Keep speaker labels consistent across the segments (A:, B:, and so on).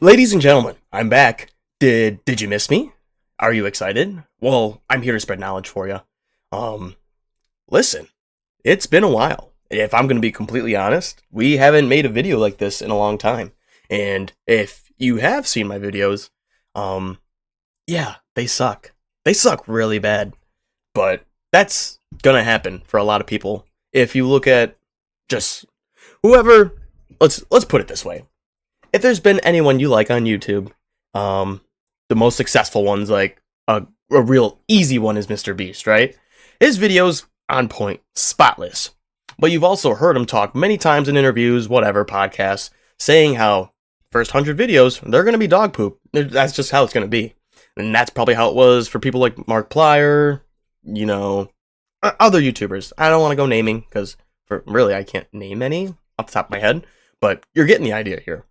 A: Ladies and gentlemen, I'm back. Did you miss me? Are you excited? Well, I'm here to spread knowledge for you. Um, Listen, it's been a while. If I'm going to be completely honest, we haven't made a video like this in a long time. And if you have seen my videos, um, yeah, they suck. They suck really bad. But that's gonna happen for a lot of people. If you look at just whoever, let's put it this way: if there's been anyone you like on YouTube, um, the most successful ones, like a real easy one, is Mr. Beast, right? His videos on point, spotless. But you've also heard him talk many times in interviews, whatever podcasts, saying how first 100 videos they're gonna be dog poop. That's just how it's gonna be, and that's probably how it was for people like Markiplier, you know, other YouTubers. I don't want to go naming because for really I can't name any off the top of my head, but you're getting the idea here.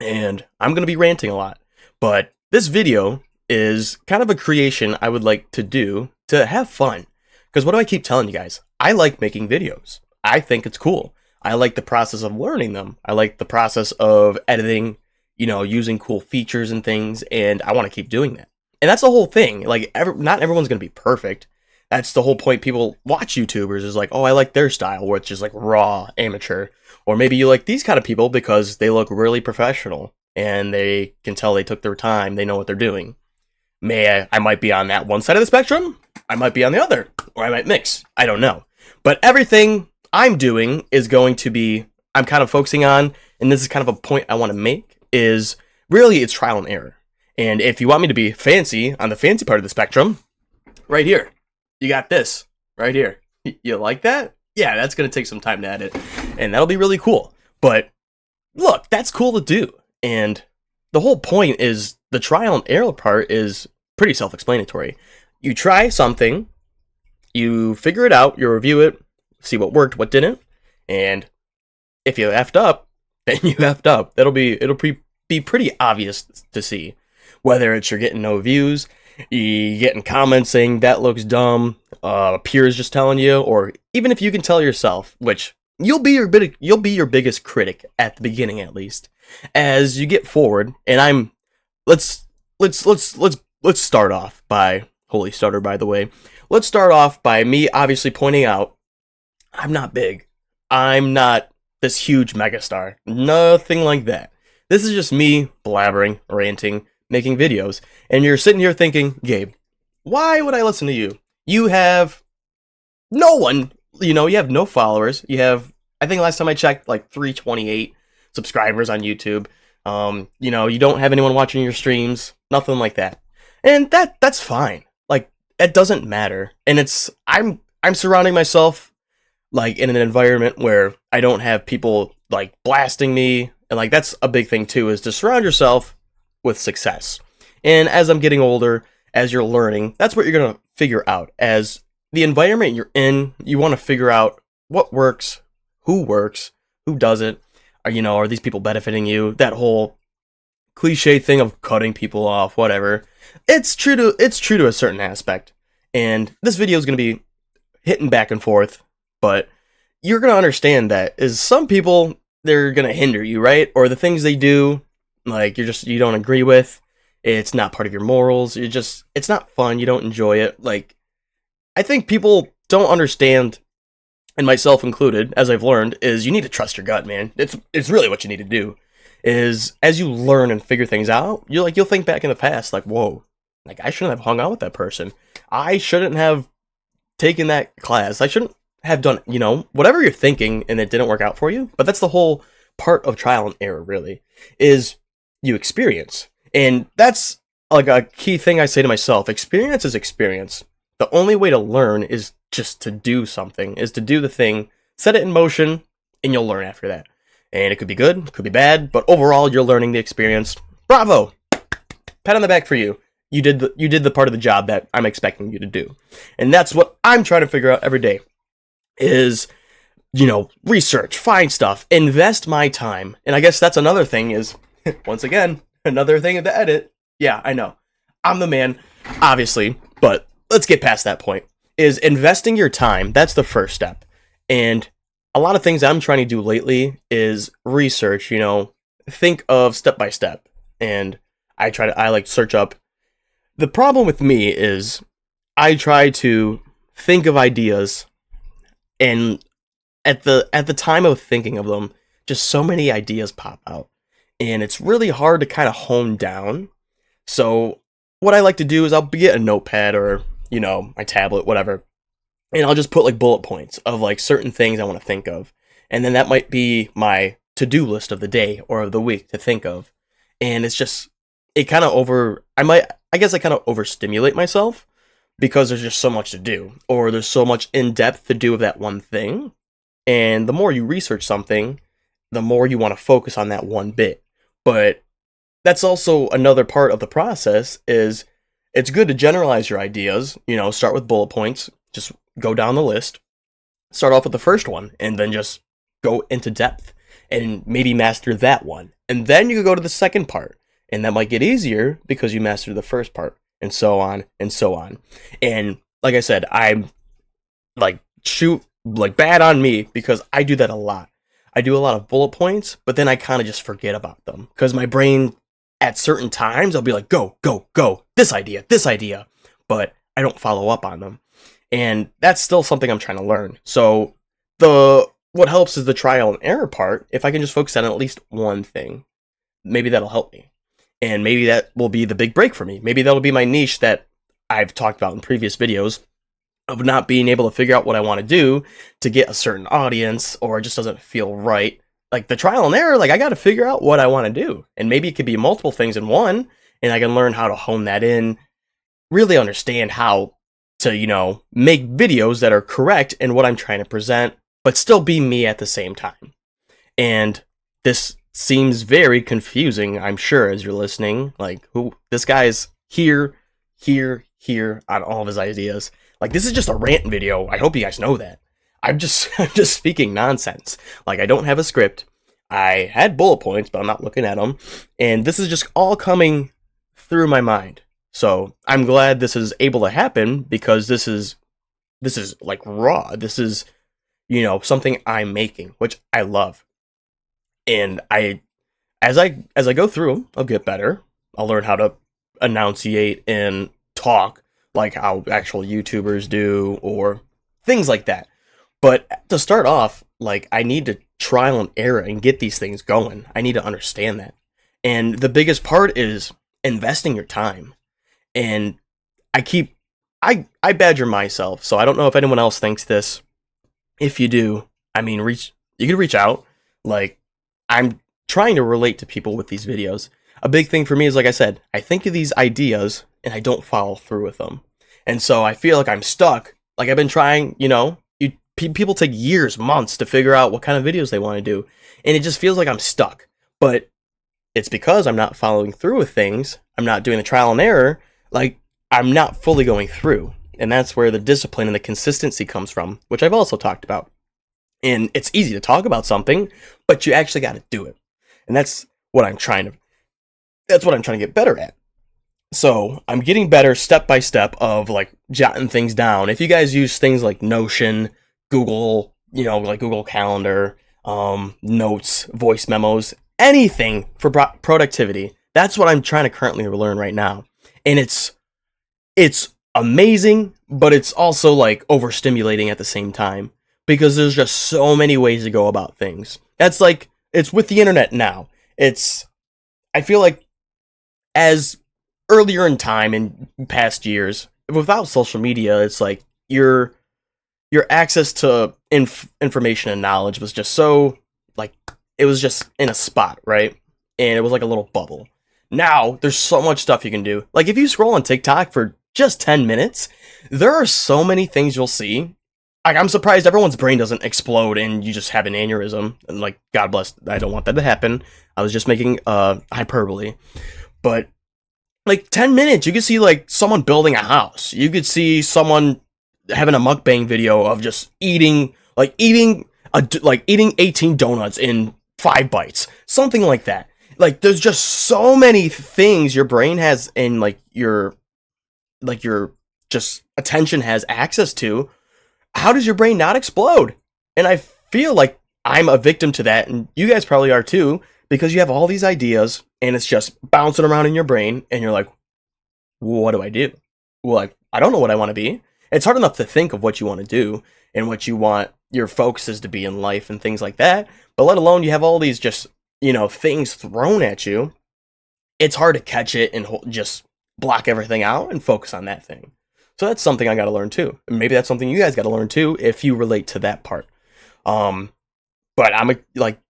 A: And I'm going to be ranting a lot. But this video is kind of a creation I would like to do to have fun. Because what do I keep telling you guys? I like making videos. I think it's cool. I like the process of learning them. I like the process of editing, using cool features and things, and I want to keep doing that. And that's the whole thing. Like, not everyone's going to be perfect. That's the whole point. People watch YouTubers is like, oh, I like their style, where it's just like raw, amateur. Or maybe you like these kind of people because they look really professional and they can tell they took their time, they know what they're doing. I might be on that one side of the spectrum, I might be on the other, or I might mix. I don't know. But everything I'm doing is going to be, I'm kind of focusing on, and this is kind of a point I want to make, is really it's trial and error. And if you want me to be fancy on the fancy part of the spectrum, right here, you got this right here. You like that? Yeah, that's going to take some time to edit, and that'll be really cool. But look, that's cool to do. And the whole point is the trial and error part is pretty self-explanatory. You try something, you figure it out, you review it, see what worked, what didn't, and if you effed up, then you effed up. It'll be pretty obvious to see. Whether it's you're getting no views, you getting comments saying that looks dumb, peers just telling you, or even if you can tell yourself, which you'll be your biggest critic at the beginning, at least. As you get forward, and let's start off by holy starter, by the way. Let's start off by me obviously pointing out I'm not big. I'm not this huge megastar. Nothing like that. This is just me blabbering, ranting, making videos, and you're sitting here thinking, Gabe, why would I listen to you? You have no one, you have no followers. You have, I think last time I checked, like 328 subscribers on YouTube. You don't have anyone watching your streams, nothing like that. And that's fine. Like, it doesn't matter. And I'm surrounding myself like in an environment where I don't have people like blasting me, and like that's a big thing too, is to surround yourself with success. And as I'm getting older, as you're learning, that's what you're going to figure out. As the environment you're in, you want to figure out what works, who doesn't. Are these people benefiting you? That whole cliche thing of cutting people off, whatever. It's true to a certain aspect. And this video is going to be hitting back and forth, but you're going to understand that is some people, they're going to hinder you, right? Or the things they do, like you don't agree with, it's not part of your morals, it's not fun, you don't enjoy it. Like, I think people don't understand, and myself included, as I've learned, is you need to trust your gut, man. It's really what you need to do, is as you learn and figure things out, you'll think back in the past, like, whoa, like I shouldn't have hung out with that person. I shouldn't have taken that class. I shouldn't have done, whatever you're thinking and it didn't work out for you. But that's the whole part of trial and error, really, is you experience. And that's like a key thing I say to myself. Experience is experience. The only way to learn is just to do something, is to do the thing, set it in motion, and you'll learn after that. And it could be good, it could be bad, but overall, you're learning the experience. Bravo! Pat on the back for you. You did the part of the job that I'm expecting you to do. And that's what I'm trying to figure out every day, is, research, find stuff, invest my time. And I guess that's another thing is, once again, another thing to edit. Yeah, I know. I'm the man, obviously, but let's get past that point. Is investing your time. That's the first step. And a lot of things I'm trying to do lately is research, think of step by step. and I like search up. The problem with me is I try to think of ideas, and at the time of thinking of them, just so many ideas pop out, and it's really hard to kind of hone down. So what I like to do is I'll get a notepad or my tablet, whatever, and I'll just put like bullet points of like certain things I want to think of, and then that might be my to-do list of the day or of the week to think of, and it's just it kind of over. I guess I kind of overstimulate myself because there's just so much to do, or there's so much in depth to do of that one thing, and the more you research something, the more you want to focus on that one bit. But that's also another part of the process is it's good to generalize your ideas, start with bullet points, just go down the list, start off with the first one, and then just go into depth and maybe master that one. And then you can go to the second part, and that might get easier because you mastered the first part, and so on and so on. And like I said, I'm like, shoot, like bad on me because I do that a lot. I do a lot of bullet points, but then I kind of just forget about them because my brain at certain times I'll be like, go, go, go, this idea, but I don't follow up on them. And that's still something I'm trying to learn. So what helps is the trial and error part. If I can just focus on at least one thing, maybe that'll help me. And maybe that will be the big break for me. Maybe that'll be my niche that I've talked about in previous videos of not being able to figure out what I want to do to get a certain audience, or it just doesn't feel right. Like the trial and error, like I got to figure out what I want to do. And maybe it could be multiple things in one, and I can learn how to hone that in, really understand how to, make videos that are correct in what I'm trying to present, but still be me at the same time. And this seems very confusing, I'm sure, as you're listening. Like, this guy's here on all of his ideas. Like, this is just a rant video. I hope you guys know that. I'm just speaking nonsense. Like, I don't have a script. I had bullet points, but I'm not looking at them. And this is just all coming through my mind. So I'm glad this is able to happen because this is like raw. This is, something I'm making, which I love. And as I go through them, I'll get better. I'll learn how to enunciate and talk like how actual YouTubers do, or things like that. But to start off, like, I need to trial and error and get these things going. I need to understand that. And the biggest part is investing your time. And I badger myself, so I don't know if anyone else thinks this. If you do, I mean, you can reach out. Like, I'm trying to relate to people with these videos. A big thing for me is, like I said, I think of these ideas and I don't follow through with them. And so I feel like I'm stuck. Like, I've been trying, people take years, months to figure out what kind of videos they want to do. And it just feels like I'm stuck. But it's because I'm not following through with things. I'm not doing the trial and error. Like, I'm not fully going through. And that's where the discipline and the consistency comes from, which I've also talked about. And it's easy to talk about something, but you actually got to do it. And that's what I'm trying to get better at. So I'm getting better step by step of like jotting things down. If you guys use things like Notion, Google, like Google Calendar, notes, voice memos, anything for productivity, that's what I'm trying to currently learn right now. And it's amazing, but it's also like overstimulating at the same time because there's just so many ways to go about things. That's like, it's with the internet now. I feel like as earlier in time in past years, without social media, it's like your access to information and knowledge was just so, like, it was just in a spot, right? And it was like a little bubble. Now, there's so much stuff you can do. Like, if you scroll on TikTok for just 10 minutes, there are so many things you'll see. Like, I'm surprised everyone's brain doesn't explode and you just have an aneurysm. And, like, God bless, I don't want that to happen. I was just making hyperbole. But, like, 10 minutes, you could see, like, someone building a house. You could see someone having a mukbang video of just eating 18 donuts in 5 bites. Something like that. Like, there's just so many things your brain has and, like, your just attention has access to. How does your brain not explode? And I feel like I'm a victim to that, and you guys probably are too, because you have all these ideas and it's just bouncing around in your brain and you're like, what do I do? Well, like, I don't know what I want to be. It's hard enough to think of what you want to do and what you want your focuses to be in life and things like that. But let alone you have all these just, things thrown at you. It's hard to catch it and just block everything out and focus on that thing. So that's something I got to learn too. And maybe that's something you guys got to learn too if you relate to that part. But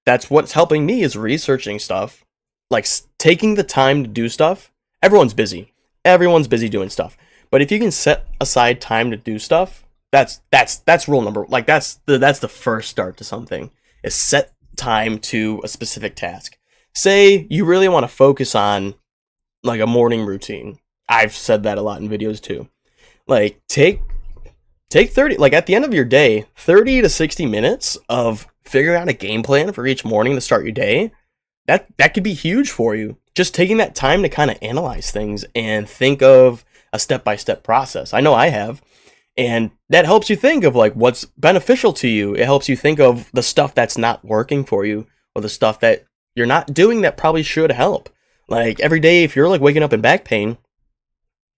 A: that's what's helping me is researching stuff, like taking the time to do stuff. Everyone's busy. Everyone's busy doing stuff. But if you can set aside time to do stuff, that's rule number. Like that's the first start to something. Is set time to a specific task. Say you really want to focus on like a morning routine. I've said that a lot in videos too. Like take 30, like at the end of your day, 30 to 60 minutes of figuring out a game plan for each morning to start your day. That could be huge for you. Just taking that time to kind of analyze things and think of a step-by-step process. I know I have. And that helps you think of like what's beneficial to you. It helps you think of the stuff that's not working for you or the stuff that you're not doing that probably should help. Like every day, if you're like waking up in back pain,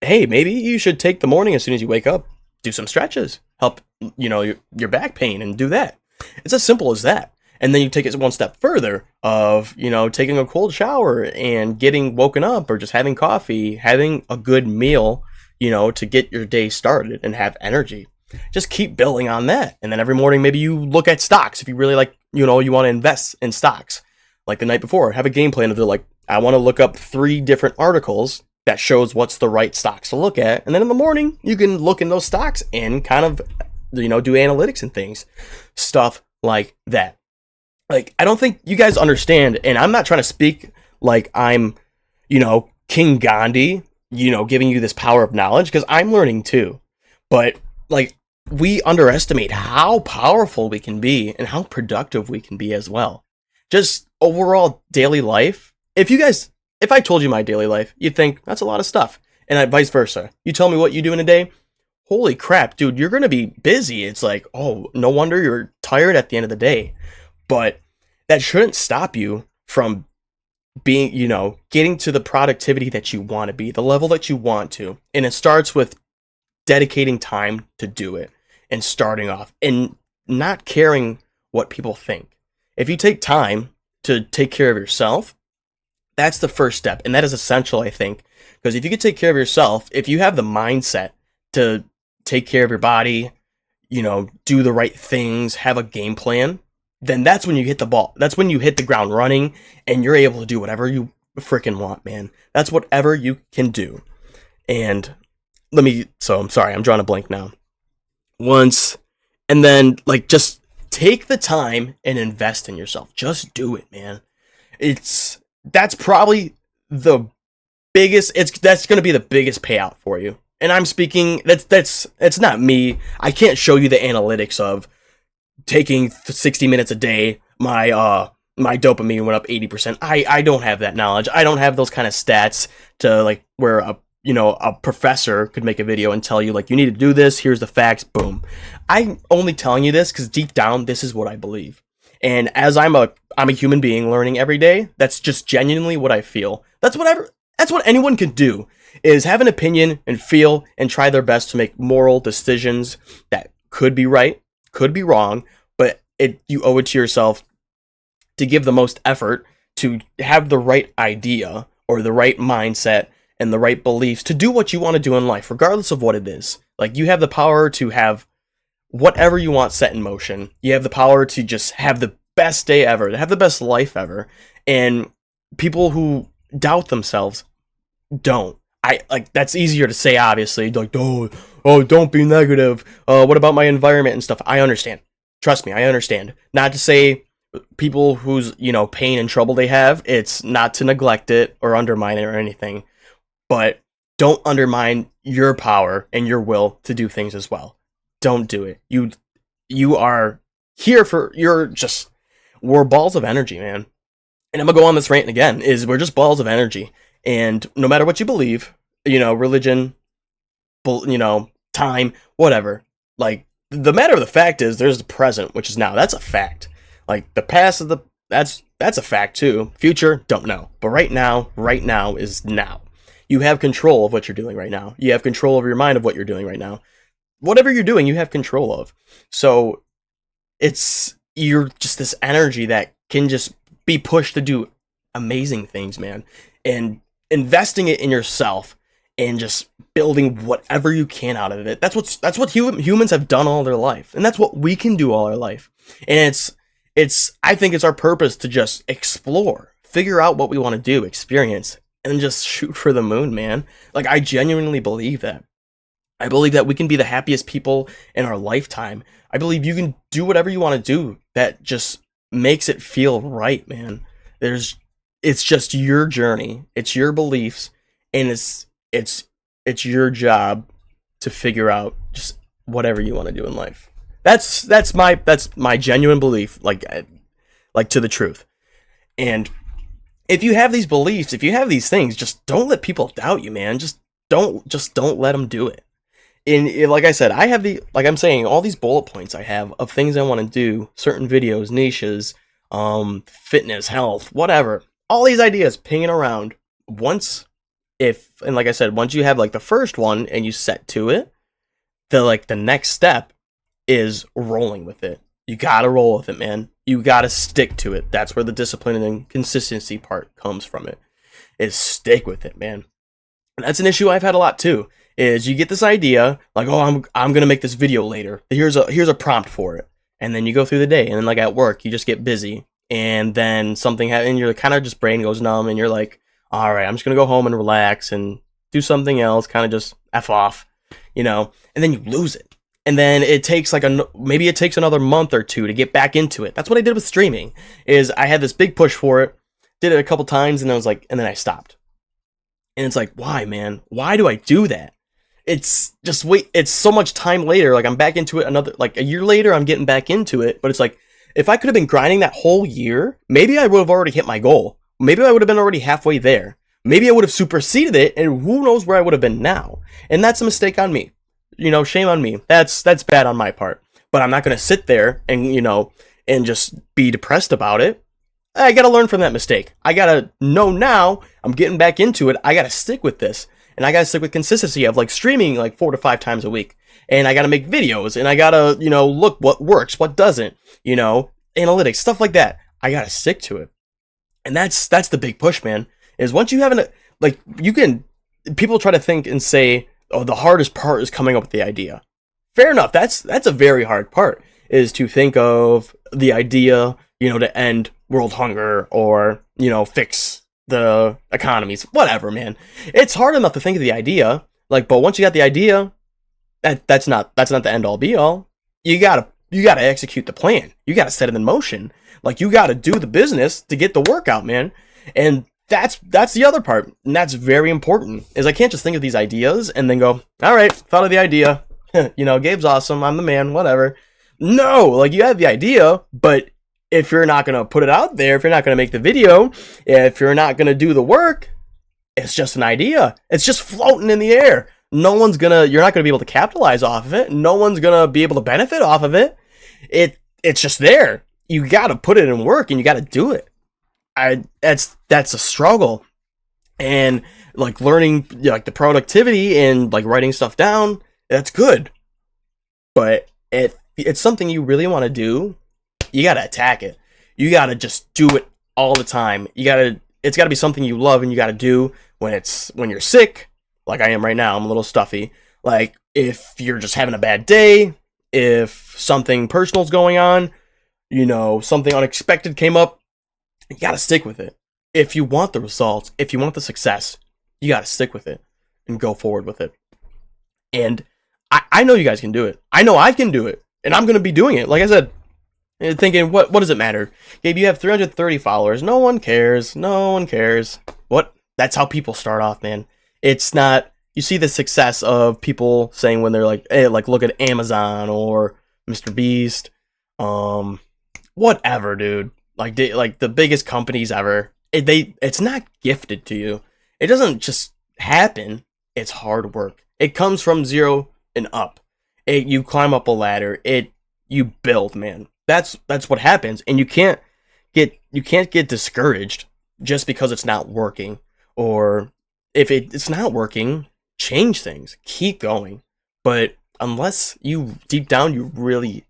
A: hey, maybe you should take the morning as soon as you wake up, do some stretches, help, your back pain and do that. It's as simple as that. And then you take it one step further of, taking a cold shower and getting woken up or just having coffee, having a good meal, to get your day started and have energy. Just keep building on that. And then every morning, maybe you look at stocks. If you really like, you want to invest in stocks. Like the night before, have a game plan of like, I want to look up 3 different articles that shows what's the right stocks to look at. And then in the morning, you can look in those stocks and kind of, do analytics and things. Stuff like that. Like, I don't think you guys understand, and I'm not trying to speak like I'm, King Gandhi, giving you this power of knowledge, because I'm learning too. But, like, we underestimate how powerful we can be and how productive we can be as well. Just overall daily life. If I told you my daily life, you'd think that's a lot of stuff. And vice versa. You tell me what you do in a day, holy crap, dude, you're going to be busy. It's like, oh, no wonder you're tired at the end of the day. But that shouldn't stop you from being, getting to the productivity that you want to be, the level that you want to. And it starts with dedicating time to do it and starting off and not caring what people think. If you take time to take care of yourself, that's the first step. And that is essential, I think, because if you could take care of yourself, if you have the mindset to take care of your body, do the right things, have a game plan, then that's when you hit the ball. That's when you hit the ground running and you're able to do whatever you freaking want, man. That's whatever you can do. And I'm sorry, I'm drawing a blank now. And then like just take the time and invest in yourself. Just do it, man. That's probably the biggest, that's going to be the biggest payout for you. And I'm speaking, it's not me. I can't show you the analytics of taking 60 minutes a day, my dopamine went up 80%. I don't have that knowledge. I don't have those kind of stats to like where a professor could make a video and tell you like you need to do this, here's the facts, boom. I'm only telling you this because deep down this is what I believe. And as I'm a human being learning every day, that's just genuinely what I feel. That's what anyone can do, is have an opinion and feel and try their best to make moral decisions that could be right, could be wrong, but you owe it to yourself to give the most effort to have the right idea or the right mindset and the right beliefs to do what you want to do in life, regardless of what it is. Like, you have the power to have whatever you want set in motion. You have the power to just have the best day ever, to have the best life ever. And people who doubt themselves don't. That's easier to say, obviously. Like, don't be negative. What about my environment and stuff? I understand. Trust me, I understand. Not to say people whose, pain and trouble they have, it's not to neglect it or undermine it or anything. But don't undermine your power and your will to do things as well. Don't do it. You are here we're balls of energy, man. And I'm gonna go on this rant again, we're just balls of energy. And no matter what you believe, religion, time, whatever, like, the matter of the fact is there's the present, which is now. That's a fact. Like, the past is that's That's a fact too. Future, don't know. But right now is now. You have control of what you're doing right now. You have control over your mind of what you're doing right now. Whatever you're doing, you have control of. So you're just this energy that can just be pushed to do amazing things, man. And investing it in yourself and just building whatever you can out of it. That's what humans have done all their life. And that's what we can do all our life. And I think it's our purpose to just explore, figure out what we want to do, experience, and just shoot for the moon, man. Like, I genuinely believe that. I believe that we can be the happiest people in our lifetime. I believe you can do whatever you want to do that just makes it feel right, man. It's just your journey. It's your beliefs, and it's your job to figure out just whatever you want to do in life. That's my genuine belief, like to the truth. And if you have these beliefs, if you have these things, just don't let people doubt you, man. Just don't let them do it. And like I said, I have I'm saying, all these bullet points I have of things I want to do, certain videos, niches, fitness, health, whatever. All these ideas pinging around. And like I said, once you have like the first one and you set to it, the next step is rolling with it. You gotta roll with it, man. You gotta stick to it. That's where the discipline and consistency part comes from. Is stick with it, man. And that's an issue I've had a lot too. Is you get this idea, like, oh, I'm gonna make this video later. Here's a prompt for it, and then you go through the day, and then like at work, you just get busy, and then something happens, and your kind of just brain goes numb, and you're like, all right, I'm just gonna go home and relax and do something else, kind of just F off, and then you lose it. And then it takes maybe it takes another month or two to get back into it. That's what I did with streaming. Is I had this big push for it, did it a couple times, and then I stopped. And it's like, why, man? Why do I do that? It's just it's so much time later. Like, I'm back into it a year later, I'm getting back into it. But it's like, if I could have been grinding that whole year, maybe I would have already hit my goal. Maybe I would have been already halfway there. Maybe I would have superseded it, and who knows where I would have been now. And that's a mistake on me. Shame on me. That's bad on my part. But I'm not going to sit there and just be depressed about it. I got to learn from that mistake. I got to know now I'm getting back into it. I got to stick with this. And I got to stick with consistency of streaming 4 to 5 times a week. And I got to make videos, and I got to, look what works, what doesn't, analytics, stuff like that. I got to stick to it. And that's the big push, man, is once you have people try to think and say, oh, the hardest part is coming up with the idea. Fair enough. That's a very hard part, is to think of the idea, to end world hunger or, fix the economies, whatever, man. It's hard enough to think of the idea, but once you got the idea, that's not the end all be all. You gotta execute the plan. You gotta set it in motion. You gotta do the business to get the work out, man. And that's the other part, and that's very important, is I can't just think of these ideas and then go, all right, thought of the idea, Gabe's awesome, I'm the man, whatever. No, you have the idea, but if you're not going to put it out there, if you're not going to make the video, if you're not going to do the work, it's just an idea. It's just floating in the air. You're not going to be able to capitalize off of it. No one's going to be able to benefit off of it. It's just there. You got to put it in work, and you got to do it. That's a struggle. And learning the productivity and writing stuff down, that's good. But it's something you really want to do, you got to attack it. You got to just do it all the time. It's got to be something you love, and you got to do when you're sick, like I am right now. I'm a little stuffy. If you're just having a bad day, if something personal's going on, something unexpected came up, you got to stick with it. If you want the results, if you want the success, you got to stick with it and go forward with it. And I know you guys can do it. I know I can do it, and I'm going to be doing it. Like I said, thinking, what does it matter? Gabe, you have 330 followers. No one cares. What? That's how people start off, man. It's not, you see the success of people saying when they're hey, look at Amazon or Mr. Beast, whatever, dude. The biggest companies ever. It's not gifted to you. It doesn't just happen. It's hard work. It comes from zero and up. You climb up a ladder. You build, man. That's what happens, and you can't get discouraged just because it's not working. Or if it's not working, change things. Keep going. But unless you deep down you really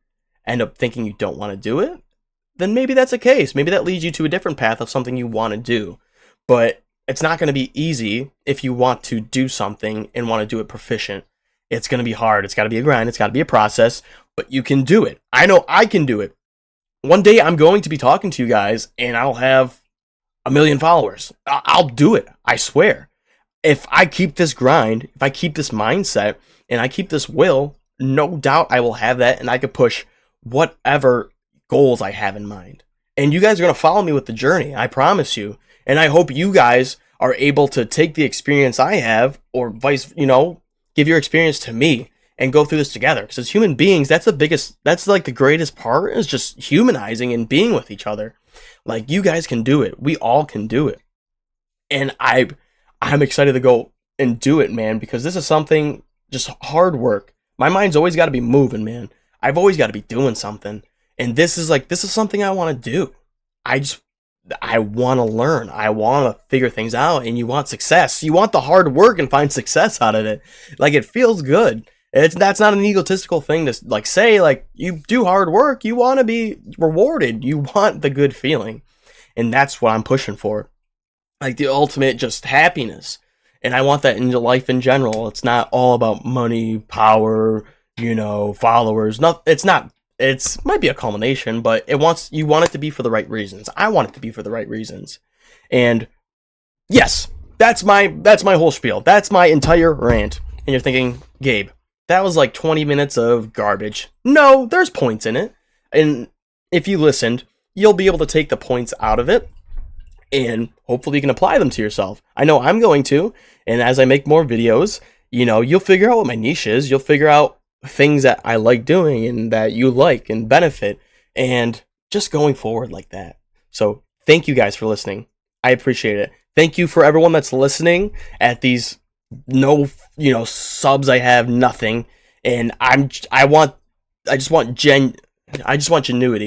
A: end up thinking you don't want to do it, then maybe that's the case. Maybe that leads you to a different path of something you want to do. But it's not going to be easy if you want to do something and want to do it proficient. It's going to be hard. It's got to be a grind. It's got to be a process, but you can do it. I know I can do it. One day I'm going to be talking to you guys and I'll have 1 million followers. I'll do it. I swear. If I keep this grind, if I keep this mindset, and I keep this will, no doubt I will have that and I could push whatever goals I have in mind. And you guys are going to follow me with the journey. I promise you. And I hope you guys are able to take the experience I have, or give your experience to me and go through this together. Because as human beings, that's like the greatest part, is just humanizing and being with each other. Like, you guys can do it. We all can do it. And I'm excited to go and do it, man, because this is something, just hard work. My mind's always got to be moving, man. I've always got to be doing something. And this is something I want to do. I want to learn. I want to figure things out. And you want success. You want the hard work and find success out of it. Like, it feels good. That's not an egotistical thing to say. Like, you do hard work, you want to be rewarded. You want the good feeling. And that's what I'm pushing for. Like, the ultimate just happiness. And I want that in life in general. It's not all about money, power, followers. It might be a culmination, but you want it to be for the right reasons. I want it to be for the right reasons. And yes, that's my whole spiel. That's my entire rant. And you're thinking, Gabe, that was like 20 minutes of garbage. No, there's points in it. And if you listened, you'll be able to take the points out of it, and hopefully you can apply them to yourself. I know I'm going to. And as I make more videos, you'll figure out what my niche is. You'll figure out things that I like doing and that you like and benefit, and just going forward like that. So thank you guys for listening. I appreciate it. Thank you for everyone that's listening at these subs I have, nothing. And I just want genuity,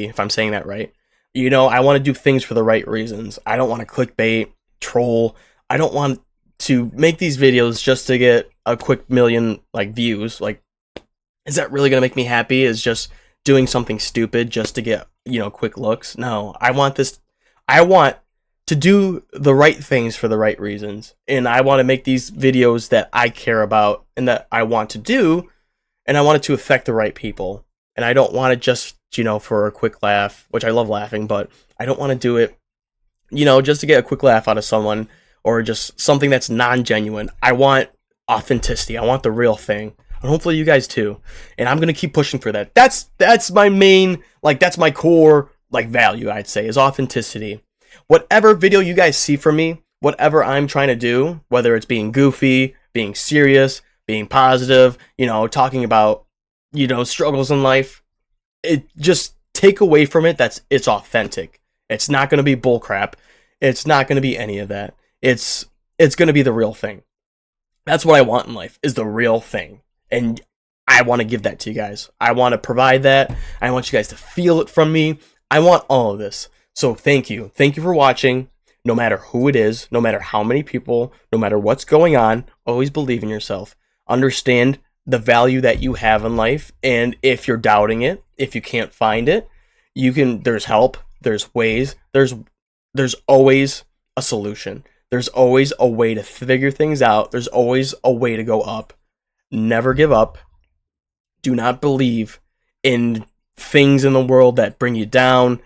A: if I'm saying that right. I want to do things for the right reasons. I don't want to clickbait, troll. I don't want to make these videos just to get a quick million views. Like, is that really going to make me happy? Is just doing something stupid just to get, quick looks? No, I want to do the right things for the right reasons. And I want to make these videos that I care about and that I want to do, and I want it to affect the right people. And I don't want it just, for a quick laugh, which I love laughing, but I don't want to do it, just to get a quick laugh out of someone, or just something that's non-genuine. I want authenticity. I want the real thing. And hopefully you guys too. And I'm going to keep pushing for that. That's my main, that's my core, value, I'd say, is authenticity. Whatever video you guys see from me, whatever I'm trying to do, whether it's being goofy, being serious, being positive, talking about, struggles in life, it just take away from it it's authentic. It's not going to be bullcrap. It's not going to be any of that. It's going to be the real thing. That's what I want in life, is the real thing. And I want to give that to you guys. I want to provide that. I want you guys to feel it from me. I want all of this. So thank you. Thank you for watching. No matter who it is, no matter how many people, no matter what's going on, always believe in yourself. Understand the value that you have in life. And if you're doubting it, if you can't find it, there's help, there's ways, there's always a solution. There's always a way to figure things out. There's always a way to go up. Never give up. Do not believe in things in the world that bring you down.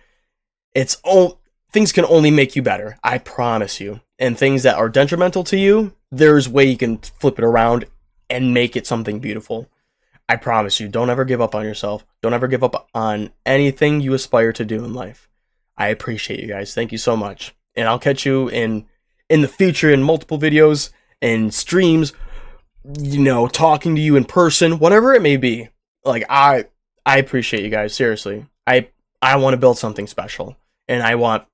A: Things can only make you better. I promise you. And things that are detrimental to you, there's a way you can flip it around and make it something beautiful. I promise you. Don't ever give up on yourself. Don't ever give up on anything you aspire to do in life. I appreciate you guys. Thank you so much. And I'll catch you in the future in multiple videos and streams, talking to you in person, whatever it may be. I appreciate you guys. Seriously. I want to build something special, and I want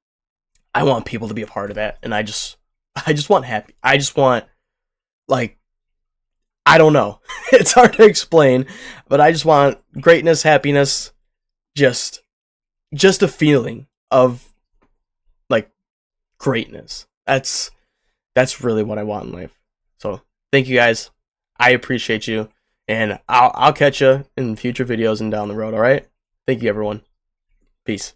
A: people to be a part of that. And I just want happy. I just want, I don't know. It's hard to explain, but I just want greatness, happiness, just a feeling of greatness. That's really what I want in life. So thank you guys. I appreciate you, and I'll catch you in future videos and down the road. All right. Thank you, everyone. Peace.